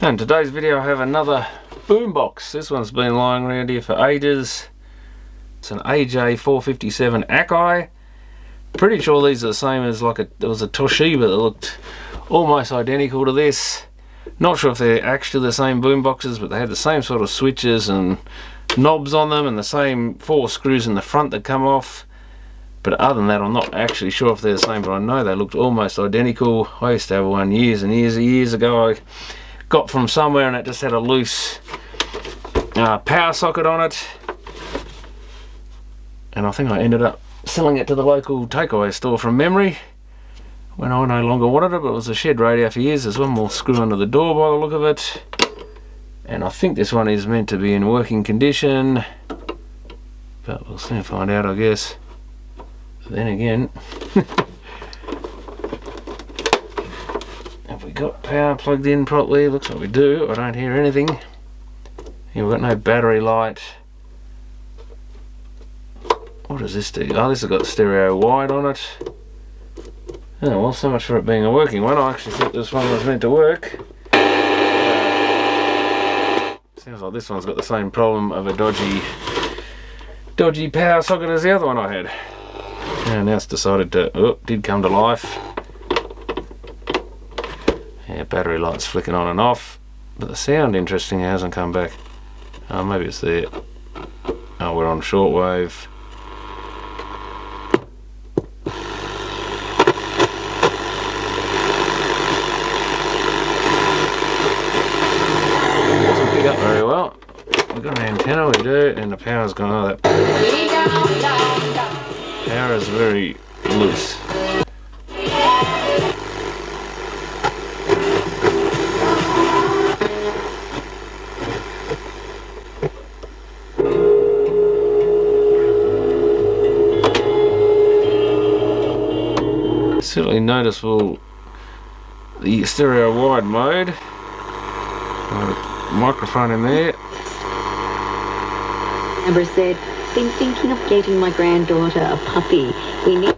In today's video I have another boombox. This one's been lying around here for ages. It's an AJ457 Akai. Pretty sure these are the same as there was a Toshiba that looked almost identical to this. Not sure if they're actually the same boomboxes, but they had the same sort of switches and knobs on them and the same 4 screws in the front that come off. But other than that, I'm not actually sure if they're the same, but I know they looked almost identical. I used to have one years and years ago. I got from somewhere and it just had a loose power socket on it. And I think I ended up selling it to the local takeaway store from memory when I no longer wanted it, but it was a shed radio for years. There's one more screw under the door by the look of it. And I think this one is meant to be in working condition, but we'll soon find out, I guess. Then again, have we got power plugged in properly? Looks like we do. I don't hear anything. Here we've got no battery light. What does this do? Oh, this has got stereo wide on it. Oh well, so much for it being a working one. I actually thought this one was meant to work. Sounds like this one's got the same problem of a dodgy power socket as the other one I had. And now it's decided to, did come to life. Yeah, battery light's flicking on and off, but the sound, interesting, hasn't come back. Oh, maybe it's there. Oh, we're on shortwave. Doesn't pick up very well. We've got an antenna, we do, and the power's gone. Oh, that power is very loose. Certainly noticeable the stereo wide mode. Microphone in there. Amber said, been thinking of getting my granddaughter a puppy. We need...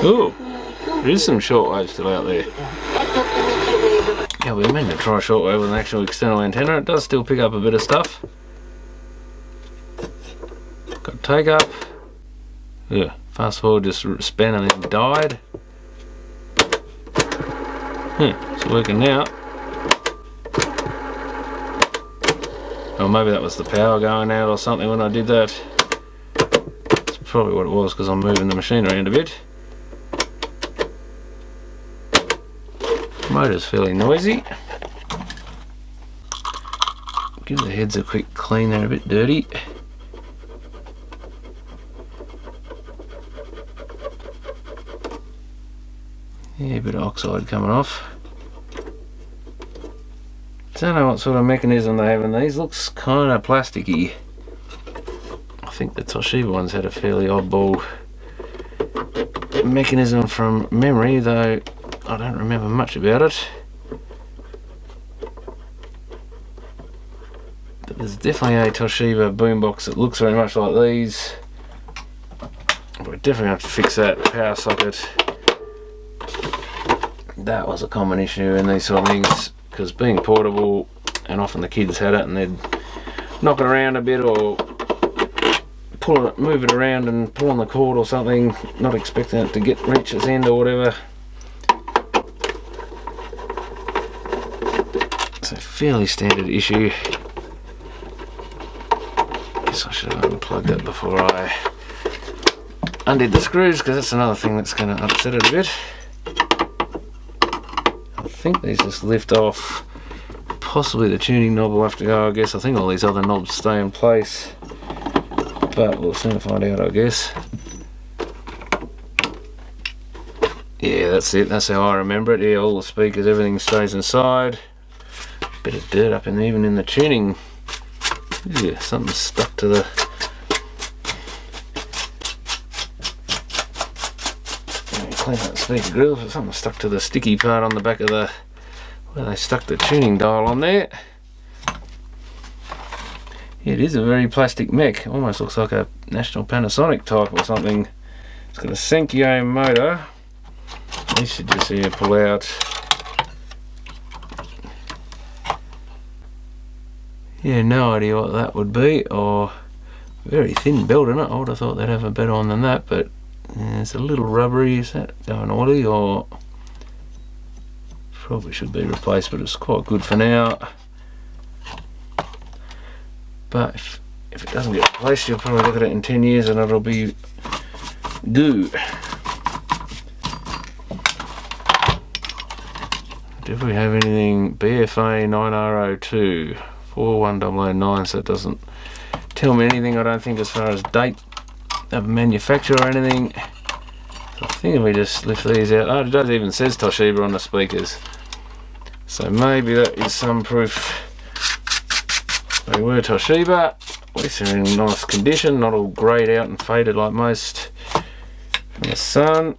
Ooh, there is some shortwave still out there. Yeah, we meant to try shortwave with an actual external antenna. It does still pick up a bit of stuff. Got take up. Yeah, fast forward just span and then died. It's working now. Oh, maybe that was the power going out or something when I did that. That's probably what it was, because I'm moving the machine around a bit. Motor's fairly noisy. Give the heads a quick clean, they're a bit dirty. Yeah, a bit of oxide coming off. Don't know what sort of mechanism they have in these. Looks kind of plasticky. I think the Toshiba ones had a fairly oddball mechanism from memory, though I don't remember much about it. But there's definitely a Toshiba boombox that looks very much like these. We definitely have to fix that power socket. That was a common issue in these sort of things, because being portable, and often the kids had it and they'd knock it around a bit or pull it, move it around and pull on the cord or something, not expecting it to reach its end or whatever. It's a fairly standard issue. Guess I should have unplugged it before I undid the screws, because that's another thing that's going to upset it a bit. I think these just lift off. Possibly the tuning knob will have to go, I guess. I think all these other knobs stay in place, but we'll soon find out, I guess. Yeah, that's it. That's how I remember it. Yeah, all the speakers, everything stays inside. Bit of dirt up in there, even in the tuning. Yeah, something's stuck to the... clean that speaker grill, but something stuck to the sticky part on the back of the, where they stuck the tuning dial on there. Yeah, it is a very plastic mech, almost looks like a National Panasonic type or something. It's got a Senkyo motor. These should just here pull out. Yeah, no idea what that would be, or very thin belt in it. I would have thought they'd have a better one than that, but yeah, it's a little rubbery. Is that going oily, or probably should be replaced, but it's quite good for now. But if it doesn't get replaced, you'll probably look at it in 10 years and it'll be goo. Do we have anything? BFA 9R02 41009, so it doesn't tell me anything, I don't think, as far as date of manufacture or anything. So I think if we just lift these out, oh, it does even says Toshiba on the speakers, so maybe that is some proof they were Toshiba. At least they're in nice condition, not all greyed out and faded like most from the sun.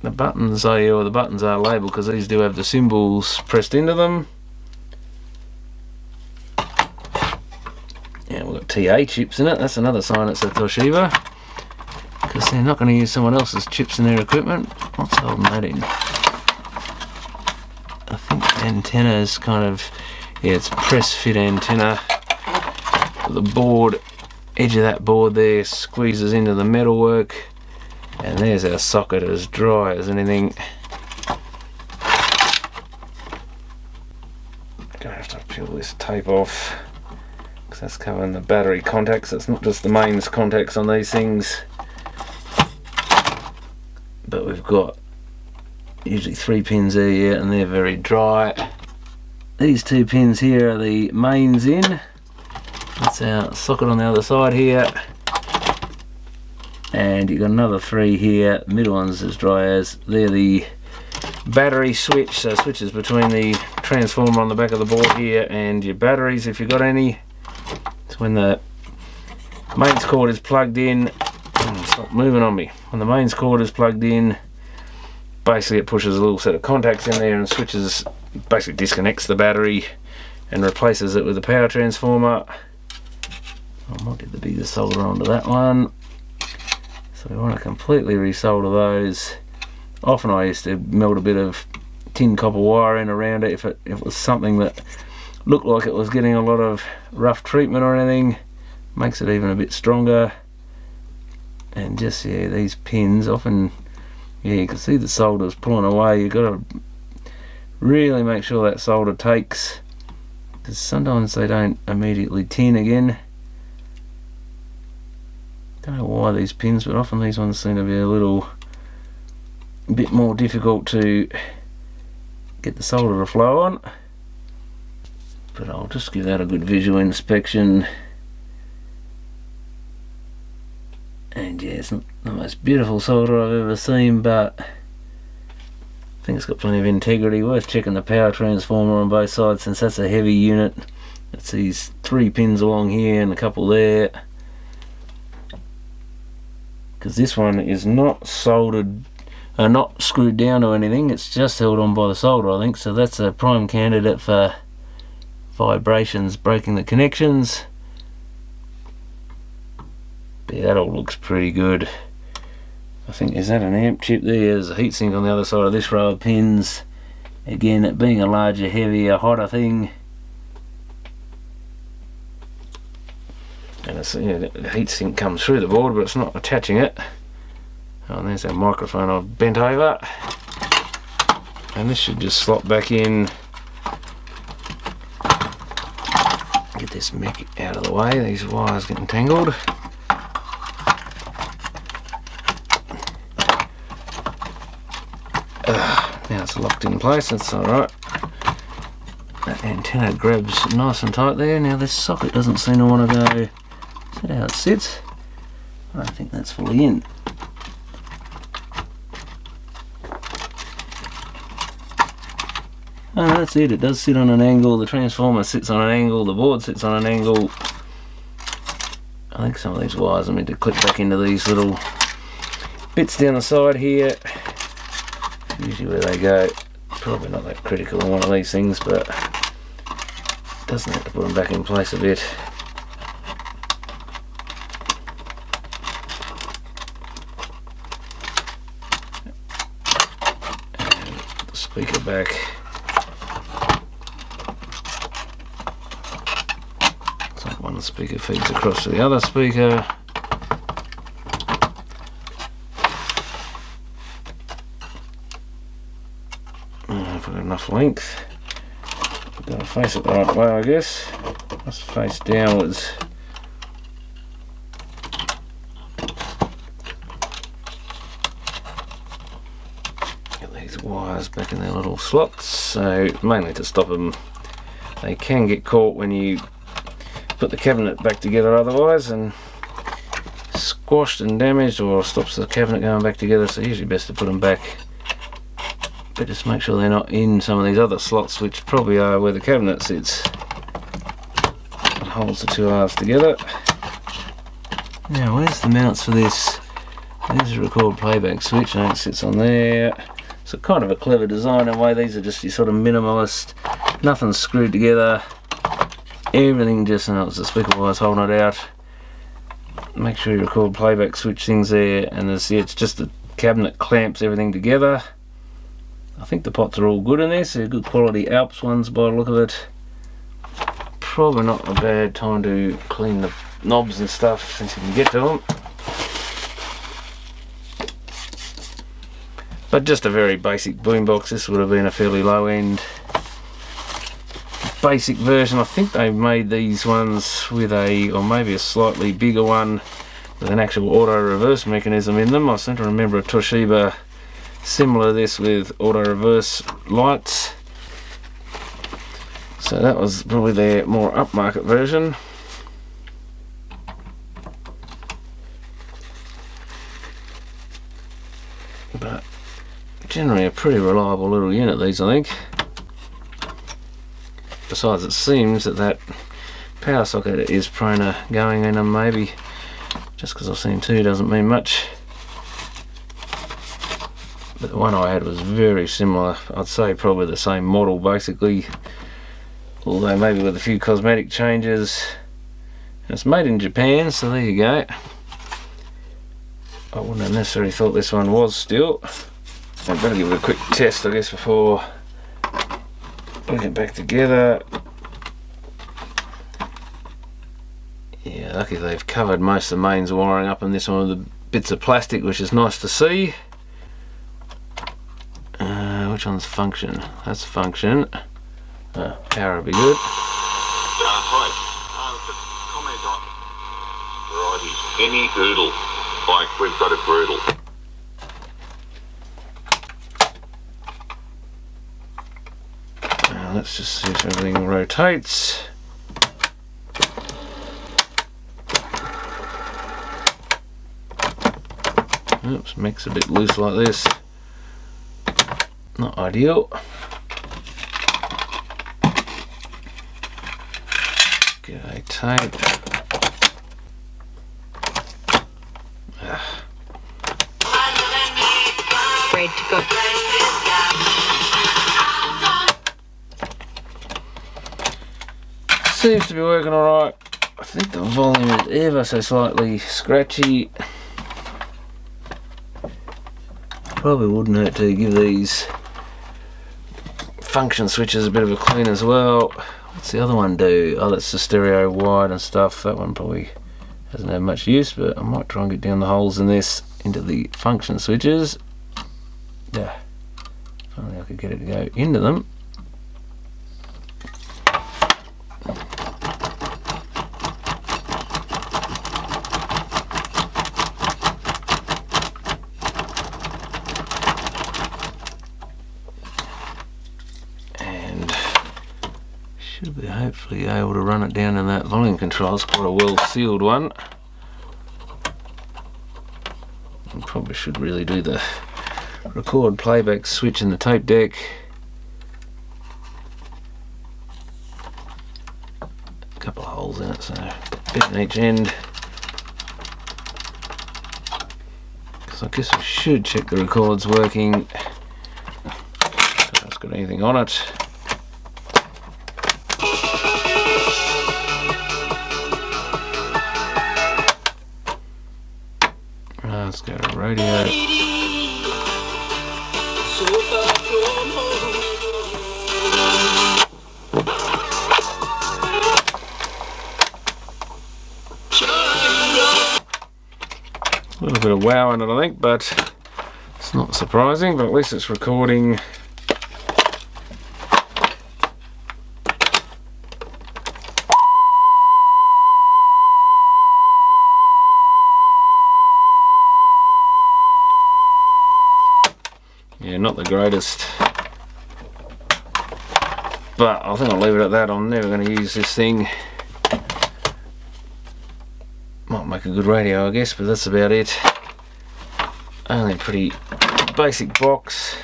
The buttons are, or the buttons are labelled because these do have the symbols pressed into them. Yeah, we've got TA chips in it. That's another sign it's a Toshiba, because they're not going to use someone else's chips in their equipment. What's holding that in? I think the antenna is kind of, yeah, it's press fit antenna. The board, edge of that board there squeezes into the metalwork, and there's our socket, as dry as anything. Gonna have to peel this tape off because that's covering the battery contacts. It's not just the mains contacts on these things, but we've got usually 3 pins there, yeah, and they're very dry. These 2 pins here are the mains in. That's our socket on the other side here, and you've got another 3 here. The middle one's as dry as. They're the battery switch, so switches between the transformer on the back of the board here and your batteries if you've got any. It's when the mains cord is plugged in. Stop moving on me. When the mains cord is plugged in, basically it pushes a little set of contacts in there and switches, basically disconnects the battery and replaces it with the power transformer. I might get the bigger solder onto that one. So we want to completely resolder those. Often I used to melt a bit of tin copper wire in around it if it was something that looked like it was getting a lot of rough treatment or anything. Makes it even a bit stronger. And just, yeah, these pins often, yeah, you can see the solder's pulling away. You've got to really make sure that solder takes, because sometimes they don't immediately tin again. Don't know why these pins, but often these ones seem to be a bit more difficult to get the solder to flow on. But I'll just give that a good visual inspection. And yeah, it's not the most beautiful solder I've ever seen, but I think it's got plenty of integrity. Worth checking the power transformer on both sides, since that's a heavy unit. It's these 3 pins along here and a couple there, because this one is not soldered, not screwed down to anything. It's just held on by the solder, I think. So that's a prime candidate for vibrations breaking the connections. But yeah, that all looks pretty good. I think, is that an amp chip there? There's a heatsink on the other side of this row of pins. Again, it being a larger, heavier, hotter thing. And it's, yeah, the heatsink comes through the board, but it's not attaching it. Oh, and there's our microphone I've bent over. And this should just slot back in. Get this mech out of the way, these wires getting tangled. Now it's locked in place, that's alright. That antenna grabs nice and tight there. Now this socket doesn't seem to want to go. Is that how it sits? I don't think that's fully in. Oh, that's it. It does sit on an angle. The transformer sits on an angle. The board sits on an angle. I think some of these wires are meant to clip back into these little bits down the side here. usually where they go. Probably not that critical on one of these things, but doesn't have to put them back in place a bit. And put the speaker back. So one speaker feeds across to the other speaker. If I've got enough length, I've got to face it the right way, I guess. Must face downwards. Get these wires back in their little slots, so mainly to stop them. They can get caught when you put the cabinet back together otherwise, and squashed and damaged, or stops the cabinet going back together, so usually best to put them back. But just make sure they're not in some of these other slots, which probably are where the cabinet sits. It holds the two halves together. Now, where's the mounts for this? There's a record playback switch, and it sits on there. So kind of a clever design in a way. These are just your sort of minimalist, nothing's screwed together. Everything just, and it's the speaker wires holding it out. Make sure you record playback switch things there, and there's, yeah, it's just the cabinet clamps everything together. I think the pots are all good in there, so good quality Alps ones by the look of it. Probably not a bad time to clean the knobs and stuff since you can get to them. But just a very basic boombox. This would have been a fairly low end basic version. I think they made these ones with a, or maybe a slightly bigger one with an actual auto reverse mechanism in them. I seem to remember a Toshiba similar to this with auto reverse lights, so that was probably their more upmarket version. But generally a pretty reliable little unit, these, I think. Besides, it seems that that power socket is prone to going in them. Maybe just because I've seen two doesn't mean much. But the one I had was very similar. I'd say probably the same model basically, although maybe with a few cosmetic changes. And it's made in Japan, so there you go. I wouldn't have necessarily thought this one was still. I'd better give it a quick test, I guess, before putting it back together. Yeah, lucky they've covered most of the mains wiring up in this one with the bits of plastic, which is nice to see. Which one's function? That's function. Power will be good. Hi. Just comment on varieties. Any oodle, like we've got a Broodle. Let's just see if everything rotates. Oops, makes a bit loose like this. Not ideal. G'day tape. Ready to go. Seems to be working alright. I think the volume is ever so slightly scratchy. Probably wouldn't hurt to give these function switches a bit of a clean as well. What's the other one do? Oh, that's the stereo wide and stuff. That one probably hasn't had much use, but I might try and get down the holes in this into the function switches. Yeah, if only I could get it to go into them. Should be hopefully able to run it down in that volume control. It's quite a well sealed one. And probably should really do the record playback switch in the tape deck. A couple of holes in it, so a bit in each end. Because I guess we should check the record's working. got anything on it. Let's go to radio. A little bit of wow in it, I think, but it's not surprising, but at least it's recording. Yeah, not the greatest, but I think I'll leave it at that. I'm never going to use this thing. Might make a good radio, I guess, but that's about it. Only a pretty basic box,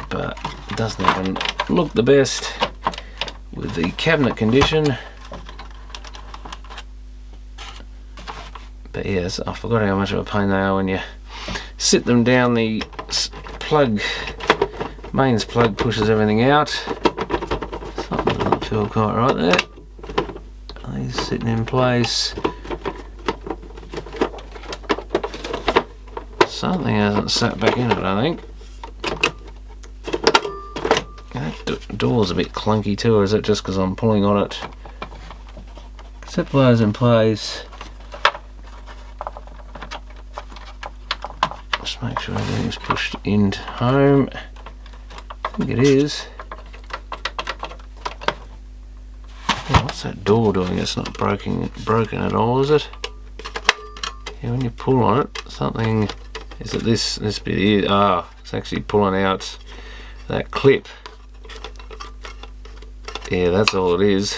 but it doesn't even look the best with the cabinet condition. But yes, I forgot how much of a pain they are when you sit them down. The plug, mains plug, pushes everything out. Something doesn't feel quite right there. These sitting in place. Something hasn't sat back in it, I think. That door's a bit clunky too, or is it just because I'm pulling on it? Set those in place. Just make sure everything's pushed into home. I think it is. Oh, what's that door doing? It's not broken at all, is it? Yeah, when you pull on it, something. Is it this bit here? Ah, it's actually pulling out that clip. Yeah, that's all it is.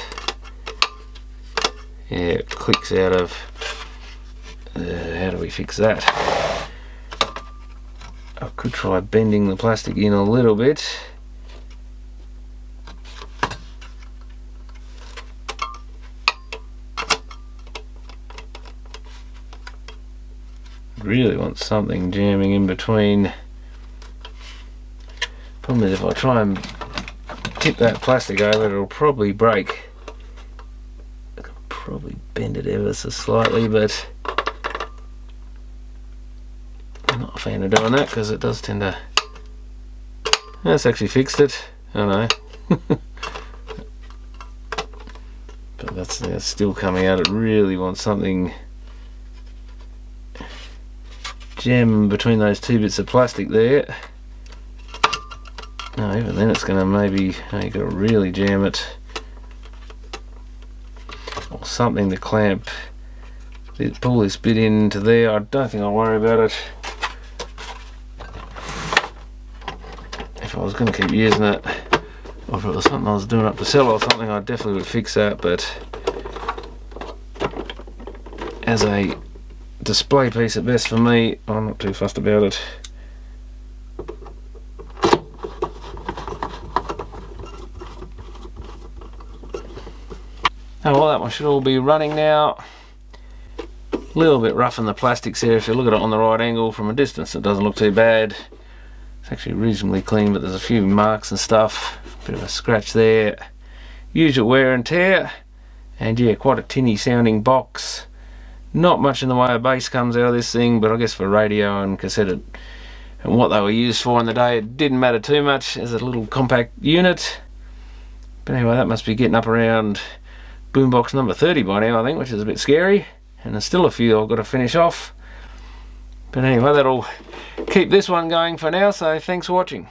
Yeah, it clicks out of. How do we fix that? I could try bending the plastic in a little bit. Really want something jamming in between. Problem is, if I try and tip that plastic over, it'll probably break. I can probably bend it ever so slightly, but I'm not a fan of doing that because it does tend to. That's actually fixed it. I know. But that's still coming out. It really wants something jam between those two bits of plastic there. No, even then it's going to maybe, you've got to really jam it. Or something to clamp, pull this bit into there. I don't think I'll worry about it. If I was going to keep using it, or if it was something I was doing up to sell or something, I definitely would fix that, but as a display piece at best for me, I'm not too fussed about it. Oh well, that one should all be running now. A little bit rough in the plastics there. If you look at it on the right angle from a distance, it doesn't look too bad. It's actually reasonably clean, but there's a few marks and stuff. Bit of a scratch there. Usual wear and tear. And yeah, quite a tinny sounding box. Not much in the way of bass comes out of this thing, but I guess for radio and cassette and what they were used for in the day, it didn't matter too much as a little compact unit. But anyway, that must be getting up around Boombox number 30 by now, I think, which is a bit scary. And there's still a few I've got to finish off. But anyway, that'll keep this one going for now, so thanks for watching.